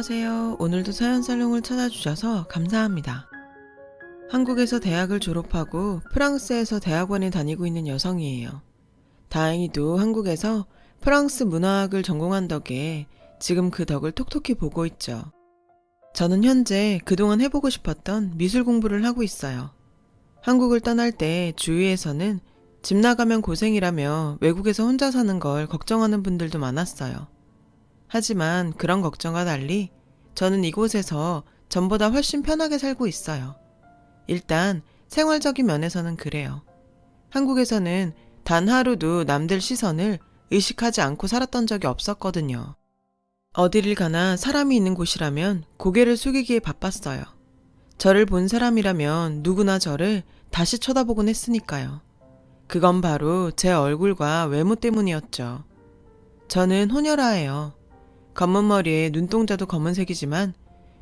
안녕하세요. 오늘도 사연살롱을 찾아주셔서 감사합니다. 한국에서 대학을 졸업하고 프랑스에서 대학원에 다니고 있는 여성이에요. 다행히도 한국에서 프랑스 문화학을 전공한 덕에 지금 그 덕을 톡톡히 보고 있죠. 저는 현재 그동안 해보고 싶었던 미술 공부를 하고 있어요. 한국을 떠날 때 주위에서는 집 나가면 고생이라며 외국에서 혼자 사는 걸 걱정하는 분들도 많았어요. 하지만 그런 걱정과 달리 저는 이곳에서 전보다 훨씬 편하게 살고 있어요. 일단 생활적인 면에서는 그래요. 한국에서는 단 하루도 남들 시선을 의식하지 않고 살았던 적이 없었거든요. 어디를 가나 사람이 있는 곳이라면 고개를 숙이기에 바빴어요. 저를 본 사람이라면 누구나 저를 다시 쳐다보곤 했으니까요. 그건 바로 제 얼굴과 외모 때문이었죠. 저는 호녀라예요. 검은 머리에 눈동자도 검은색이지만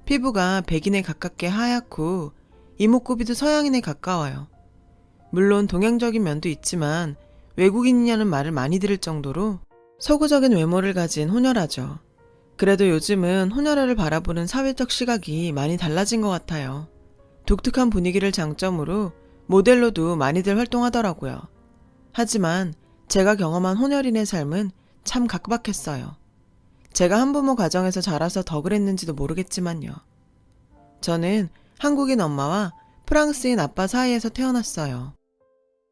피부가 백인에 가깝게 하얗고 이목구비도 서양인에 가까워요. 물론 동양적인 면도 있지만 외국인이냐는 말을 많이 들을 정도로 서구적인 외모를 가진 호녀라죠. 그래도 요즘은 호녀라를 바라보는 사회적 시각이 많이 달라진 것 같아요. 독특한 분위기를 장점으로 모델로도 많이들 활동하더라고요. 하지만 제가 경험한 호녀린의 삶은 참 각박했어요. 제가 한부모 가정에서 자라서 더 그랬는지도 모르겠지만요. 저는 한국인 엄마와 프랑스인 아빠 사이에서 태어났어요.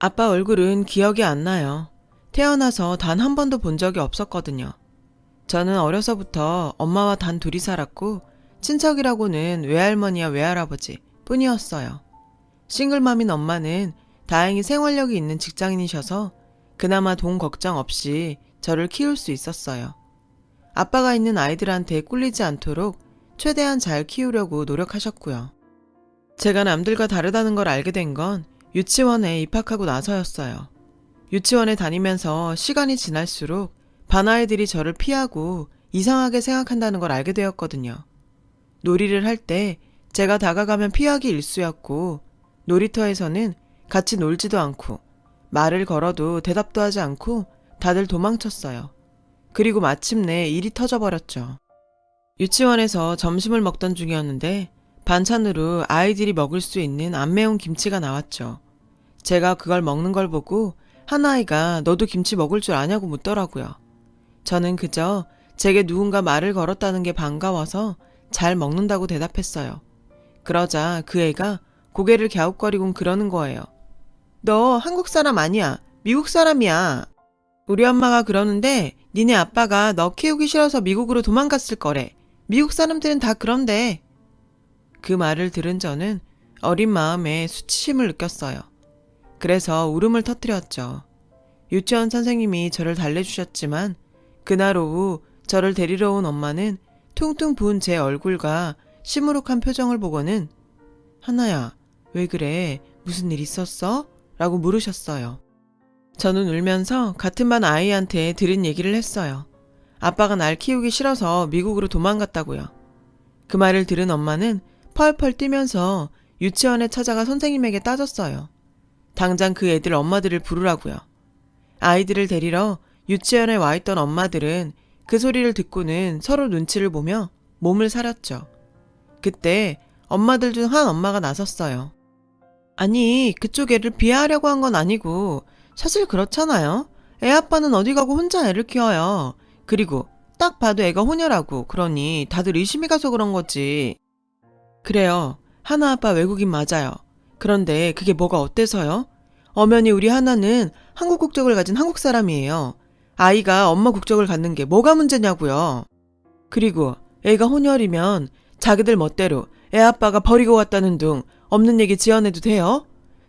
아빠 얼굴은 기억이 안 나요. 태어나서 단 한 번도 본 적이 없었거든요. 저는 어려서부터 엄마와 단 둘이 살았고 친척이라고는 외할머니와 외할아버지 뿐이었어요. 싱글맘인 엄마는 다행히 생활력이 있는 직장인이셔서 그나마 돈 걱정 없이 저를 키울 수 있었어요. 아빠가 있는 아이들한테 꿀리지 않도록 최대한 잘 키우려고 노력하셨고요. 제가 남들과 다르다는 걸 알게 된 건 유치원에 입학하고 나서였어요. 유치원에 다니면서 시간이 지날수록 반 아이들이 저를 피하고 이상하게 생각한다는 걸 알게 되었거든요. 놀이를 할 때 제가 다가가면 피하기 일쑤였고 놀이터에서는 같이 놀지도 않고 말을 걸어도 대답도 하지 않고 다들 도망쳤어요. 그리고 마침내 일이 터져버렸죠. 유치원에서 점심을 먹던 중이었는데 반찬으로 아이들이 먹을 수 있는 안 매운 김치가 나왔죠. 제가 그걸 먹는 걸 보고 한 아이가 너도 김치 먹을 줄 아냐고 묻더라고요. 저는 그저 제게 누군가 말을 걸었다는 게 반가워서 잘 먹는다고 대답했어요. 그러자 그 애가 고개를 갸웃거리곤 그러는 거예요. 너 한국 사람 아니야. 미국 사람이야. 우리 엄마가 그러는데 니네 아빠가 너 키우기 싫어서 미국으로 도망갔을 거래. 미국 사람들은 다 그런데. 그 말을 들은 저는 어린 마음에 수치심을 느꼈어요. 그래서 울음을 터뜨렸죠. 유치원 선생님이 저를 달래주셨지만 그날 오후 저를 데리러 온 엄마는 퉁퉁 부은 제 얼굴과 시무룩한 표정을 보고는 하나야, 왜 그래? 무슨 일 있었어? 라고 물으셨어요. 저는 울면서 같은 반 아이한테 들은 얘기를 했어요. 아빠가 날 키우기 싫어서 미국으로 도망갔다고요. 그 말을 들은 엄마는 펄펄 뛰면서 유치원에 찾아가 선생님에게 따졌어요. 당장 그 애들 엄마들을 부르라고요. 아이들을 데리러 유치원에 와 있던 엄마들은 그 소리를 듣고는 서로 눈치를 보며 몸을 사렸죠. 그때 엄마들 중 한 엄마가 나섰어요. 아니, 그쪽 애를 비하하려고 한 건 아니고 사실 그렇잖아요. 애 아빠는 어디 가고 혼자 애를 키워요. 그리고 딱 봐도 애가 호녀라고 그러니 다들 의심이 가서 그런 거지. 그래요. 하나 아빠 외국인 맞아요. 그런데 그게 뭐가 어때서요? 엄연히 우리 하나는 한국 국적을 가진 한국 사람이에요. 아이가 엄마 국적을 갖는 게 뭐가 문제냐고요. 그리고 애가 혼혈이면 자기들 멋대로 애 아빠가 버리고 왔다는 둥 없는 얘기 지어내도 돼요?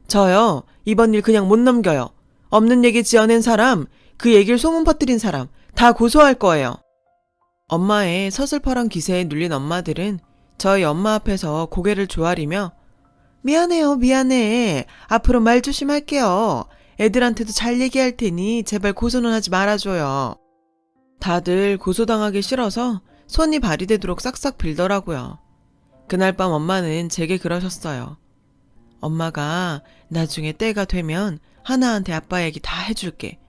저요, 이번 일 그냥 못 넘겨요. 없는 얘기 지어낸 사람, 그 얘기를 소문 퍼뜨린 사람 다 고소할 거예요. 엄마의 서슬퍼런 기세에 눌린 엄마들은 저희 엄마 앞에서 고개를 조아리며 미안해요, 미안해. 앞으로 말 조심할게요. 애들한테도 잘 얘기할 테니 제발 고소는 하지 말아줘요. 다들 고소당하기 싫어서 손이 발이 되도록 싹싹 빌더라고요. 그날 밤 엄마는 제게 그러셨어요. 엄마가 나중에 때가 되면 하나한테 아빠 얘기 다 해줄게.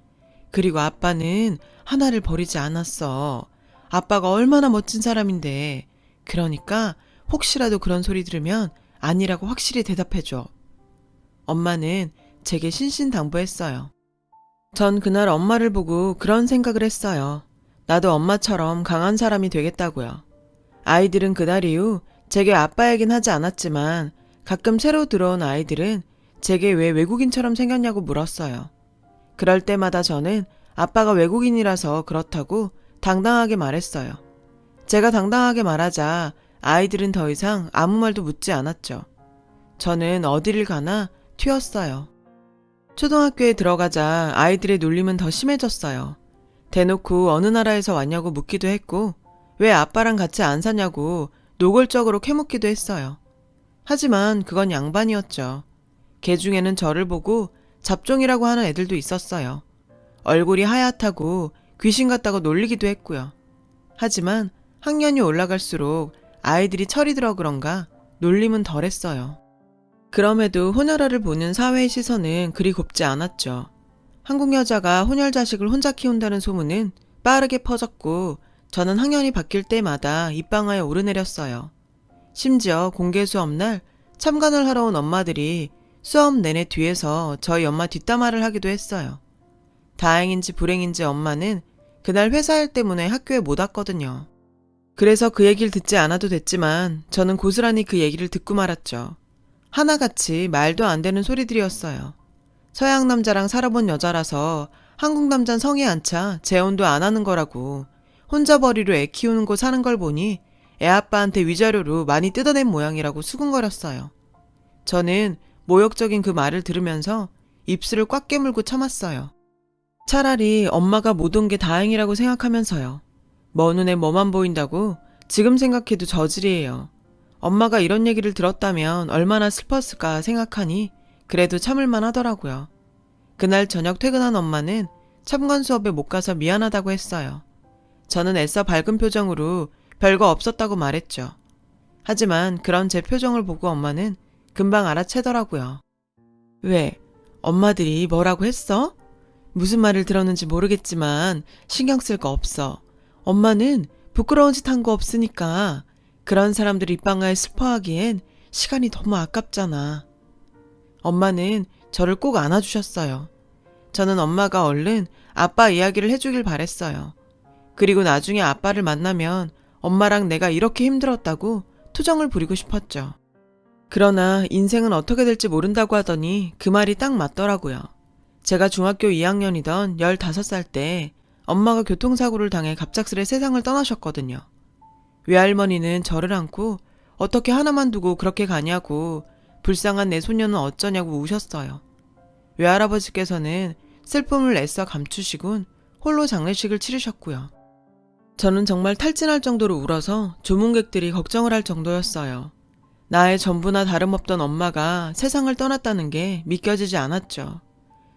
그리고 아빠는 하나를 버리지 않았어. 아빠가 얼마나 멋진 사람인데 그러니까 혹시라도 그런 소리 들으면 아니라고 확실히 대답해줘. 엄마는 제게 신신당부했어요. 전 그날 엄마를 보고 그런 생각을 했어요. 나도 엄마처럼 강한 사람이 되겠다고요. 아이들은 그날 이후 제게 아빠 얘긴 하지 않았지만 가끔 새로 들어온 아이들은 제게 왜 외국인처럼 생겼냐고 물었어요. 그럴 때마다 저는 아빠가 외국인이라서 그렇다고 당당하게 말했어요. 제가 당당하게 말하자 아이들은 더 이상 아무 말도 묻지 않았죠. 저는 어디를 가나 튀었어요. 초등학교에 들어가자 아이들의 놀림은 더 심해졌어요. 대놓고 어느 나라에서 왔냐고 묻기도 했고 왜 아빠랑 같이 안 사냐고 노골적으로 캐묻기도 했어요. 하지만 그건 양반이었죠. 개 중에는 저를 보고 잡종이라고 하는 애들도 있었어요. 얼굴이 하얗다고 귀신 같다고 놀리기도 했고요. 하지만 학년이 올라갈수록 아이들이 철이 들어 그런가 놀림은 덜했어요. 그럼에도 혼혈아를 보는 사회의 시선은 그리 곱지 않았죠. 한국 여자가 혼혈 자식을 혼자 키운다는 소문은 빠르게 퍼졌고 저는 학년이 바뀔 때마다 입방아에 오르내렸어요. 심지어 공개 수업날 참관을 하러 온 엄마들이 수업 내내 뒤에서 저희 엄마 뒷담화를 하기도 했어요. 다행인지 불행인지 엄마는 그날 회사 일 때문에 학교에 못 왔거든요. 그래서 그 얘기를 듣지 않아도 됐지만 저는 고스란히 그 얘기를 듣고 말았죠. 하나같이 말도 안 되는 소리들이었어요. 서양 남자랑 살아본 여자라서 한국 남잔 성에 안 차 재혼도 안 하는 거라고 혼자 벌이로 애 키우는 곳 사는 걸 보니 애 아빠한테 위자료로 많이 뜯어낸 모양이라고 수근거렸어요. 저는 모욕적인 그 말을 들으면서 입술을 꽉 깨물고 참았어요. 차라리 엄마가 못 온 게 다행이라고 생각하면서요. 먼 눈에 뭐만 보인다고 지금 생각해도 저질이에요. 엄마가 이런 얘기를 들었다면 얼마나 슬펐을까 생각하니 그래도 참을만 하더라고요. 그날 저녁 퇴근한 엄마는 참관 수업에 못 가서 미안하다고 했어요. 저는 애써 밝은 표정으로 별거 없었다고 말했죠. 하지만 그런 제 표정을 보고 엄마는 금방 알아채더라고요. 왜? 엄마들이 뭐라고 했어? 무슨 말을 들었는지 모르겠지만 신경 쓸 거 없어. 엄마는 부끄러운 짓 한 거 없으니까 그런 사람들 입방아에 슬퍼하기엔 시간이 너무 아깝잖아. 엄마는 저를 꼭 안아주셨어요. 저는 엄마가 얼른 아빠 이야기를 해주길 바랬어요. 그리고 나중에 아빠를 만나면 엄마랑 내가 이렇게 힘들었다고 투정을 부리고 싶었죠. 그러나 인생은 어떻게 될지 모른다고 하더니 그 말이 딱 맞더라고요. 제가 중학교 2학년이던 15살 때 엄마가 교통사고를 당해 갑작스레 세상을 떠나셨거든요. 외할머니는 저를 안고 어떻게 하나만 두고 그렇게 가냐고 불쌍한 내 소녀는 어쩌냐고 우셨어요. 외할아버지께서는 슬픔을 애써 감추시곤 홀로 장례식을 치르셨고요. 저는 정말 탈진할 정도로 울어서 조문객들이 걱정을 할 정도였어요. 나의 전부나 다름없던 엄마가 세상을 떠났다는 게 믿겨지지 않았죠.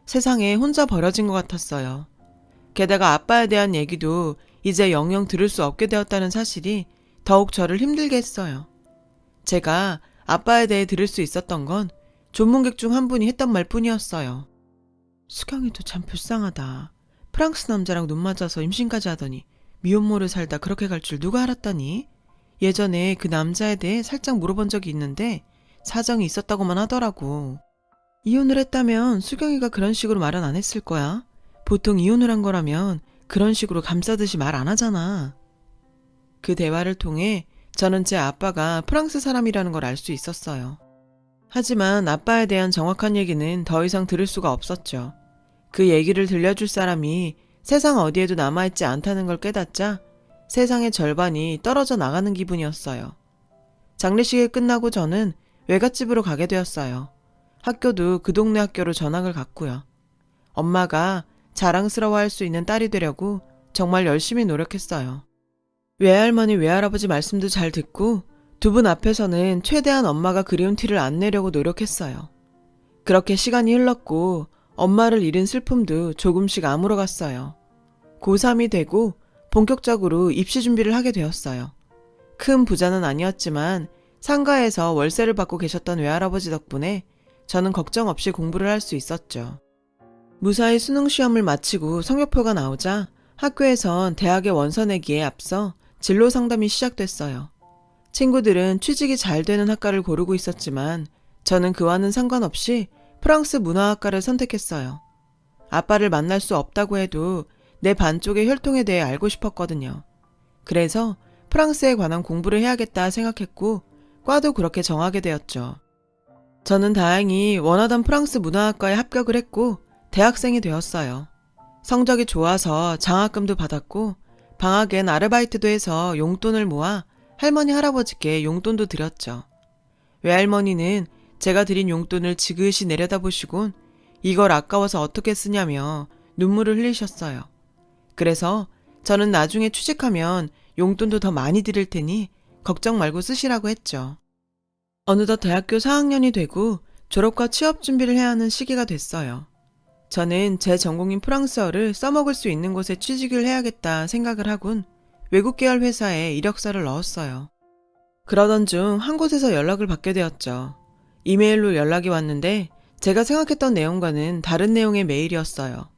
세상에 혼자 버려진 것 같았어요. 게다가 아빠에 대한 얘기도 이제 영영 들을 수 없게 되었다는 사실이 더욱 저를 힘들게 했어요. 제가 아빠에 대해 들을 수 있었던 건 조문객 중 한 분이 했던 말뿐이었어요. 수경이도 참 불쌍하다. 프랑스 남자랑 눈 맞아서 임신까지 하더니 미혼모를 살다 그렇게 갈 줄 누가 알았다니? 예전에 그 남자에 대해 살짝 물어본 적이 있는데 사정이 있었다고만 하더라고. 이혼을 했다면 수경이가 그런 식으로 말은 안 했을 거야. 보통 이혼을 한 거라면 그런 식으로 감싸듯이 말 안 하잖아. 그 대화를 통해 저는 제 아빠가 프랑스 사람이라는 걸 알 수 있었어요. 하지만 아빠에 대한 정확한 얘기는 더 이상 들을 수가 없었죠. 그 얘기를 들려줄 사람이 세상 어디에도 남아있지 않다는 걸 깨닫자 세상의 절반이 떨어져 나가는 기분이었어요. 장례식이 끝나고 저는 외갓집으로 가게 되었어요. 학교도 그 동네 학교로 전학을 갔고요. 엄마가 자랑스러워할 수 있는 딸이 되려고 정말 열심히 노력했어요. 외할머니 외할아버지 말씀도 잘 듣고 두 분 앞에서는 최대한 엄마가 그리운 티를 안 내려고 노력했어요. 그렇게 시간이 흘렀고 엄마를 잃은 슬픔도 조금씩 아물어갔어요. 고3이 되고 본격적으로 입시 준비를 하게 되었어요. 큰 부자는 아니었지만 상가에서 월세를 받고 계셨던 외할아버지 덕분에 저는 걱정 없이 공부를 할 수 있었죠. 무사히 수능 시험을 마치고 성적표가 나오자 학교에선 대학의 원서 내기에 앞서 진로 상담이 시작됐어요. 친구들은 취직이 잘 되는 학과를 고르고 있었지만 저는 그와는 상관없이 프랑스 문화학과를 선택했어요. 아빠를 만날 수 없다고 해도 내 반쪽의 혈통에 대해 알고 싶었거든요. 그래서 프랑스에 관한 공부를 해야겠다 생각했고 과도 그렇게 정하게 되었죠. 저는 다행히 원하던 프랑스 문화학과에 합격을 했고 대학생이 되었어요. 성적이 좋아서 장학금도 받았고 방학엔 아르바이트도 해서 용돈을 모아 할머니 할아버지께 용돈도 드렸죠. 외할머니는 제가 드린 용돈을 지그시 내려다보시곤 이걸 아까워서 어떻게 쓰냐며 눈물을 흘리셨어요. 그래서 저는 나중에 취직하면 용돈도 더 많이 드릴 테니 걱정 말고 쓰시라고 했죠. 어느덧 대학교 4학년이 되고 졸업과 취업 준비를 해야 하는 시기가 됐어요. 저는 제 전공인 프랑스어를 써먹을 수 있는 곳에 취직을 해야겠다 생각을 하곤 외국 계열 회사에 이력서를 넣었어요. 그러던 중 한 곳에서 연락을 받게 되었죠. 이메일로 연락이 왔는데 제가 생각했던 내용과는 다른 내용의 메일이었어요.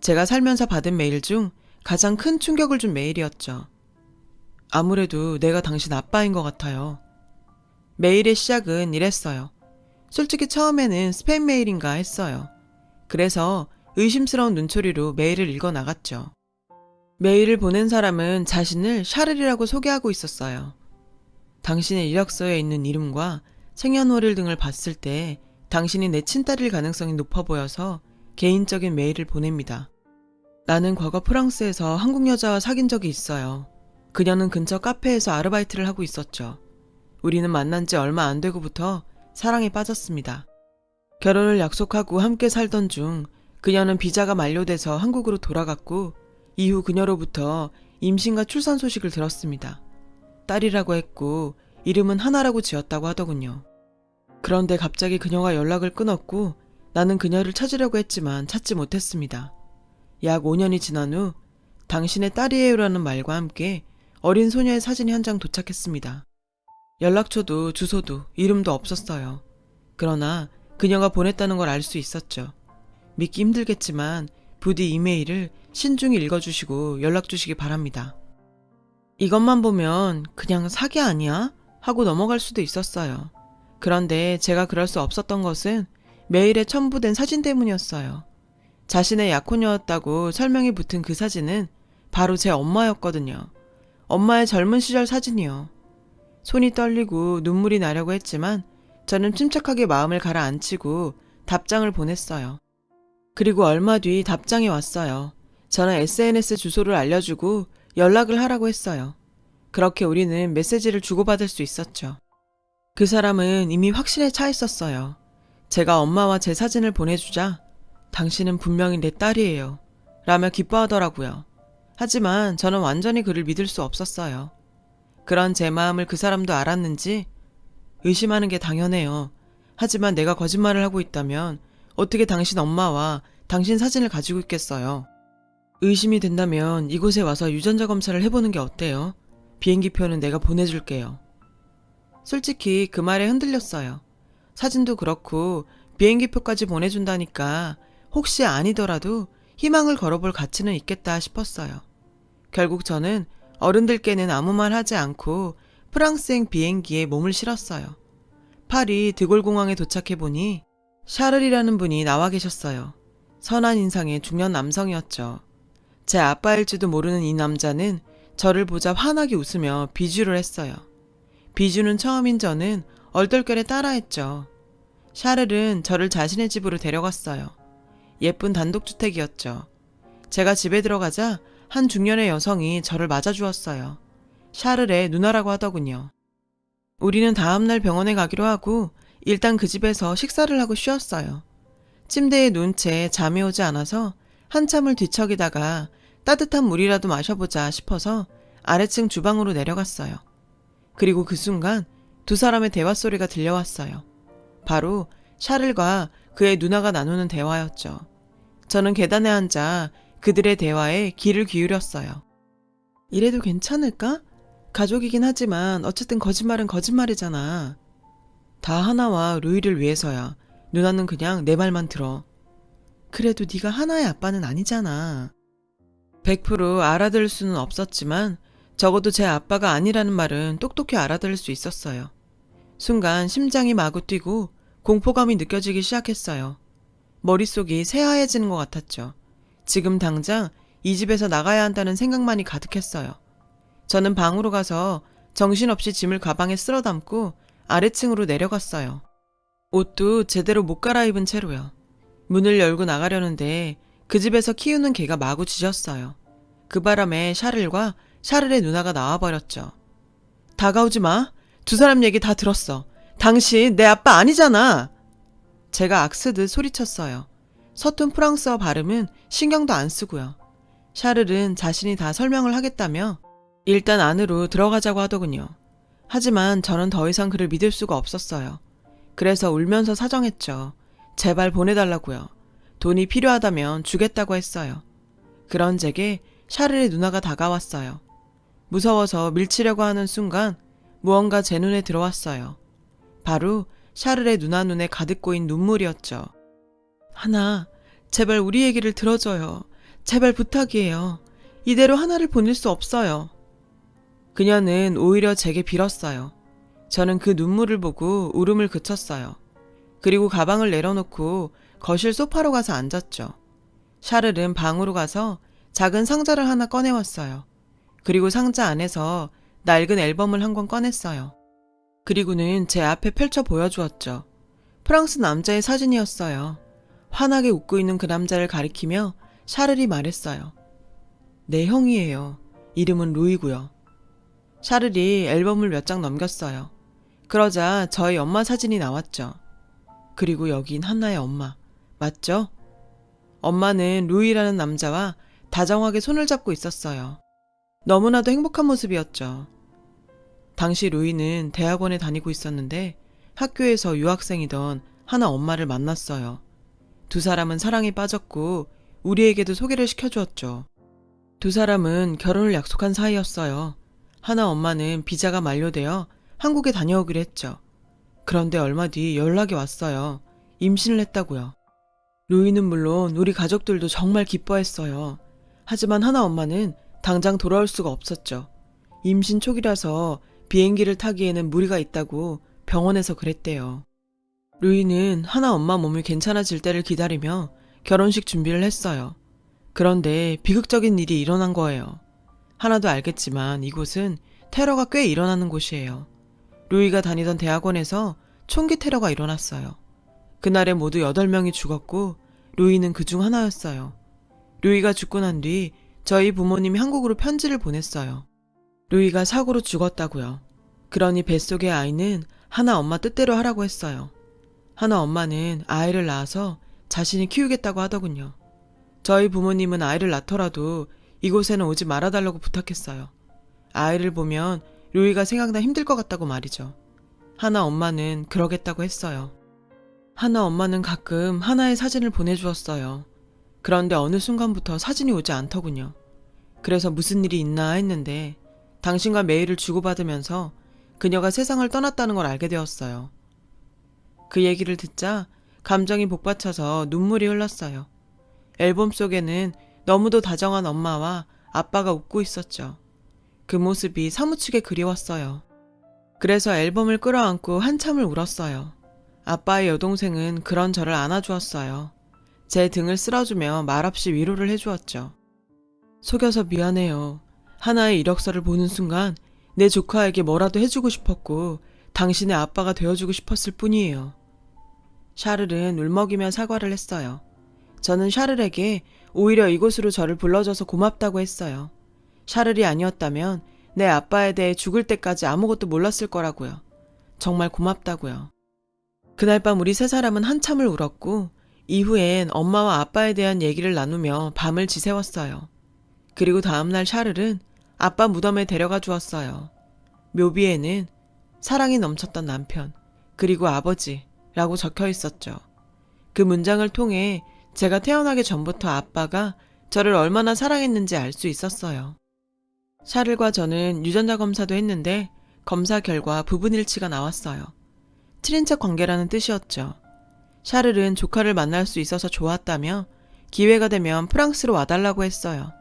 제가 살면서 받은 메일 중 가장 큰 충격을 준 메일이었죠. 아무래도 내가 당신 아빠인 것 같아요. 메일의 시작은 이랬어요. 솔직히 처음에는 스팸 메일인가 했어요. 그래서 의심스러운 눈초리로 메일을 읽어 나갔죠. 메일을 보낸 사람은 자신을 샤를이라고 소개하고 있었어요. 당신의 이력서에 있는 이름과 생년월일 등을 봤을 때 당신이 내 친딸일 가능성이 높아 보여서 개인적인 메일을 보냅니다. 나는 과거 프랑스에서 한국 여자와 사귄 적이 있어요. 그녀는 근처 카페에서 아르바이트를 하고 있었죠. 우리는 만난 지 얼마 안 되고부터 사랑에 빠졌습니다. 결혼을 약속하고 함께 살던 중 그녀는 비자가 만료돼서 한국으로 돌아갔고 이후 그녀로부터 임신과 출산 소식을 들었습니다. 딸이라고 했고 이름은 하나라고 지었다고 하더군요. 그런데 갑자기 그녀가 연락을 끊었고 나는 그녀를 찾으려고 했지만 찾지 못했습니다. 약 5년이 지난 후 당신의 딸이에요라는 말과 함께 어린 소녀의 사진이 한 장 도착했습니다. 연락처도 주소도 이름도 없었어요. 그러나 그녀가 보냈다는 걸 알 수 있었죠. 믿기 힘들겠지만 부디 이메일을 신중히 읽어주시고 연락 주시기 바랍니다. 이것만 보면 그냥 사기 아니야? 하고 넘어갈 수도 있었어요. 그런데 제가 그럴 수 없었던 것은 메일에 첨부된 사진 때문이었어요. 자신의 약혼녀였다고 설명이 붙은 그 사진은 바로 제 엄마였거든요. 엄마의 젊은 시절 사진이요. 손이 떨리고 눈물이 나려고 했지만 저는 침착하게 마음을 가라앉히고 답장을 보냈어요. 그리고 얼마 뒤 답장이 왔어요. 저는 SNS 주소를 알려주고 연락을 하라고 했어요. 그렇게 우리는 메시지를 주고받을 수 있었죠. 그 사람은 이미 확신에 차 있었어요. 제가 엄마와 제 사진을 보내주자 당신은 분명히 내 딸이에요 라며 기뻐하더라고요. 하지만 저는 완전히 그를 믿을 수 없었어요. 그런 제 마음을 그 사람도 알았는지 의심하는 게 당연해요. 하지만 내가 거짓말을 하고 있다면 어떻게 당신 엄마와 당신 사진을 가지고 있겠어요. 의심이 된다면 이곳에 와서 유전자 검사를 해보는 게 어때요? 비행기표는 내가 보내줄게요. 솔직히 그 말에 흔들렸어요. 사진도 그렇고 비행기표까지 보내준다니까 혹시 아니더라도 희망을 걸어볼 가치는 있겠다 싶었어요. 결국 저는 어른들께는 아무 말 하지 않고 프랑스행 비행기에 몸을 실었어요. 파리 드골공항에 도착해보니 샤를이라는 분이 나와 계셨어요. 선한 인상의 중년 남성이었죠. 제 아빠일지도 모르는 이 남자는 저를 보자 환하게 웃으며 비주를 했어요. 비주는 처음인 저는 얼떨결에 따라했죠. 샤를은 저를 자신의 집으로 데려갔어요. 예쁜 단독주택이었죠. 제가 집에 들어가자 한 중년의 여성이 저를 맞아주었어요. 샤를의 누나라고 하더군요. 우리는 다음날 병원에 가기로 하고 일단 그 집에서 식사를 하고 쉬었어요. 침대에 누운 채 잠이 오지 않아서 한참을 뒤척이다가 따뜻한 물이라도 마셔보자 싶어서 아래층 주방으로 내려갔어요. 그리고 그 순간 두 사람의 대화 소리가 들려왔어요. 바로 샤를과 그의 누나가 나누는 대화였죠. 저는 계단에 앉아 그들의 대화에 귀를 기울였어요. 이래도 괜찮을까? 가족이긴 하지만 어쨌든 거짓말은 거짓말이잖아. 다 하나와 루이를 위해서야. 누나는 그냥 내 말만 들어. 그래도 네가 하나의 아빠는 아니잖아. 100% 알아들을 수는 없었지만 적어도 제 아빠가 아니라는 말은 똑똑히 알아들을 수 있었어요. 순간 심장이 마구 뛰고 공포감이 느껴지기 시작했어요. 머릿속이 새하얘지는 것 같았죠. 지금 당장 이 집에서 나가야 한다는 생각만이 가득했어요. 저는 방으로 가서 정신없이 짐을 가방에 쓸어 담고 아래층으로 내려갔어요. 옷도 제대로 못 갈아입은 채로요. 문을 열고 나가려는데 그 집에서 키우는 개가 마구 짖었어요. 그 바람에 샤를과 샤를의 누나가 나와버렸죠. 다가오지 마. 두 사람 얘기 다 들었어. 당신 내 아빠 아니잖아. 제가 악쓰듯 소리쳤어요. 서툰 프랑스어 발음은 신경도 안 쓰고요. 샤를은 자신이 다 설명을 하겠다며 일단 안으로 들어가자고 하더군요. 하지만 저는 더 이상 그를 믿을 수가 없었어요. 그래서 울면서 사정했죠. 제발 보내달라고요. 돈이 필요하다면 주겠다고 했어요. 그런 제게 샤를의 누나가 다가왔어요. 무서워서 밀치려고 하는 순간 무언가 제 눈에 들어왔어요. 바로 샤를의 누나 눈에 가득 고인 눈물이었죠. 하나, 제발 우리 얘기를 들어줘요. 제발 부탁이에요. 이대로 하나를 보낼 수 없어요. 그녀는 오히려 제게 빌었어요. 저는 그 눈물을 보고 울음을 그쳤어요. 그리고 가방을 내려놓고 거실 소파로 가서 앉았죠. 샤를은 방으로 가서 작은 상자를 하나 꺼내왔어요. 그리고 상자 안에서 낡은 앨범을 한 권 꺼냈어요. 그리고는 제 앞에 펼쳐 보여주었죠. 프랑스 남자의 사진이었어요. 환하게 웃고 있는 그 남자를 가리키며 샤를이 말했어요. 내 형이에요. 이름은 루이고요. 샤를이 앨범을 몇 장 넘겼어요. 그러자 저희 엄마 사진이 나왔죠. 그리고 여긴 한나의 엄마. 맞죠? 엄마는 루이라는 남자와 다정하게 손을 잡고 있었어요. 너무나도 행복한 모습이었죠. 당시 루이는 대학원에 다니고 있었는데 학교에서 유학생이던 하나 엄마를 만났어요. 두 사람은 사랑에 빠졌고 우리에게도 소개를 시켜주었죠. 두 사람은 결혼을 약속한 사이였어요. 하나 엄마는 비자가 만료되어 한국에 다녀오기로 했죠. 그런데 얼마 뒤 연락이 왔어요. 임신을 했다고요. 루이는 물론 우리 가족들도 정말 기뻐했어요. 하지만 하나 엄마는 당장 돌아올 수가 없었죠. 임신 초기라서 비행기를 타기에는 무리가 있다고 병원에서 그랬대요. 루이는 하나 엄마 몸이 괜찮아질 때를 기다리며 결혼식 준비를 했어요. 그런데 비극적인 일이 일어난 거예요. 하나도 알겠지만 이곳은 테러가 꽤 일어나는 곳이에요. 루이가 다니던 대학원에서 총기 테러가 일어났어요. 그날에 모두 8명이 죽었고 루이는 그중 하나였어요. 루이가 죽고 난 뒤 저희 부모님이 한국으로 편지를 보냈어요. 루이가 사고로 죽었다고요. 그러니 뱃속의 아이는 하나 엄마 뜻대로 하라고 했어요. 하나 엄마는 아이를 낳아서 자신이 키우겠다고 하더군요. 저희 부모님은 아이를 낳더라도 이곳에는 오지 말아달라고 부탁했어요. 아이를 보면 루이가 생각나 힘들 것 같다고 말이죠. 하나 엄마는 그러겠다고 했어요. 하나 엄마는 가끔 하나의 사진을 보내주었어요. 그런데 어느 순간부터 사진이 오지 않더군요. 그래서 무슨 일이 있나 했는데 당신과 메일을 주고받으면서 그녀가 세상을 떠났다는 걸 알게 되었어요. 그 얘기를 듣자 감정이 복받쳐서 눈물이 흘렀어요. 앨범 속에는 너무도 다정한 엄마와 아빠가 웃고 있었죠. 그 모습이 사무치게 그리웠어요. 그래서 앨범을 끌어안고 한참을 울었어요. 아빠의 여동생은 그런 저를 안아주었어요. 제 등을 쓸어주며 말없이 위로를 해주었죠. 속여서 미안해요. 하나의 이력서를 보는 순간 내 조카에게 뭐라도 해주고 싶었고 당신의 아빠가 되어주고 싶었을 뿐이에요. 샤를은 울먹이며 사과를 했어요. 저는 샤를에게 오히려 이곳으로 저를 불러줘서 고맙다고 했어요. 샤를이 아니었다면 내 아빠에 대해 죽을 때까지 아무것도 몰랐을 거라고요. 정말 고맙다고요. 그날 밤 우리 세 사람은 한참을 울었고 이후엔 엄마와 아빠에 대한 얘기를 나누며 밤을 지새웠어요. 그리고 다음날 샤를은 아빠 무덤에 데려가 주었어요. 묘비에는 사랑이 넘쳤던 남편, 그리고 아버지라고 적혀 있었죠. 그 문장을 통해 제가 태어나기 전부터 아빠가 저를 얼마나 사랑했는지 알 수 있었어요. 샤를과 저는 유전자 검사도 했는데 검사 결과 부분일치가 나왔어요. 친인척 관계라는 뜻이었죠. 샤를은 조카를 만날 수 있어서 좋았다며 기회가 되면 프랑스로 와달라고 했어요.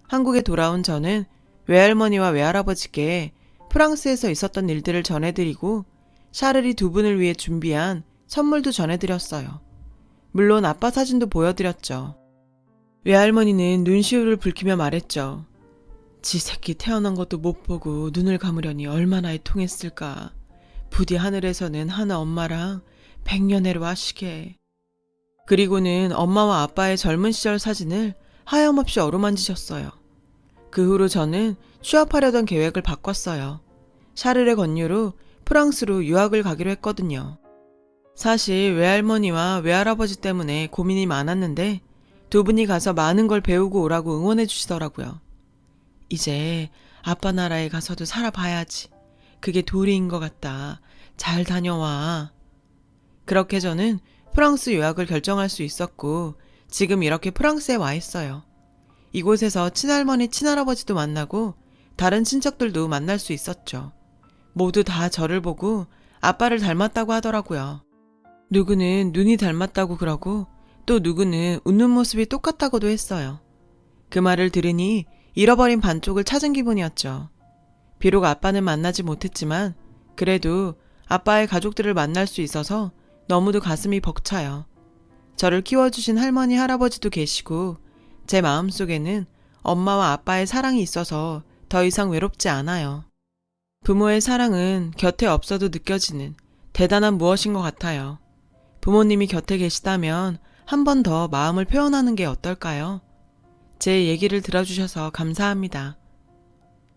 한국에 돌아온 저는 외할머니와 외할아버지께 프랑스에서 있었던 일들을 전해드리고 샤를이 두 분을 위해 준비한 선물도 전해드렸어요. 물론 아빠 사진도 보여드렸죠. 외할머니는 눈시울을 붉히며 말했죠. 지 새끼 태어난 것도 못 보고 눈을 감으려니 얼마나 애통했을까. 부디 하늘에서는 하나 엄마랑 백년해로 하시게. 그리고는 엄마와 아빠의 젊은 시절 사진을 하염없이 어루만지셨어요. 그 후로 저는 취업하려던 계획을 바꿨어요. 샤를의 권유로 프랑스로 유학을 가기로 했거든요. 사실 외할머니와 외할아버지 때문에 고민이 많았는데 두 분이 가서 많은 걸 배우고 오라고 응원해 주시더라고요. 이제 아빠 나라에 가서도 살아봐야지. 그게 도리인 것 같다. 잘 다녀와. 그렇게 저는 프랑스 유학을 결정할 수 있었고 지금 이렇게 프랑스에 와 있어요. 이곳에서 친할머니, 친할아버지도 만나고 다른 친척들도 만날 수 있었죠. 모두 다 저를 보고 아빠를 닮았다고 하더라고요. 누구는 눈이 닮았다고 그러고 또 누구는 웃는 모습이 똑같다고도 했어요. 그 말을 들으니 잃어버린 반쪽을 찾은 기분이었죠. 비록 아빠는 만나지 못했지만 그래도 아빠의 가족들을 만날 수 있어서 너무도 가슴이 벅차요. 저를 키워주신 할머니, 할아버지도 계시고 제 마음속에는 엄마와 아빠의 사랑이 있어서 더 이상 외롭지 않아요. 부모의 사랑은 곁에 없어도 느껴지는 대단한 무엇인 것 같아요. 부모님이 곁에 계시다면 한 번 더 마음을 표현하는 게 어떨까요? 제 얘기를 들어주셔서 감사합니다.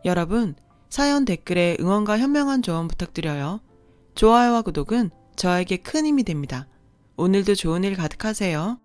여러분, 사연 댓글에 응원과 현명한 조언 부탁드려요. 좋아요와 구독은 저에게 큰 힘이 됩니다. 오늘도 좋은 일 가득하세요.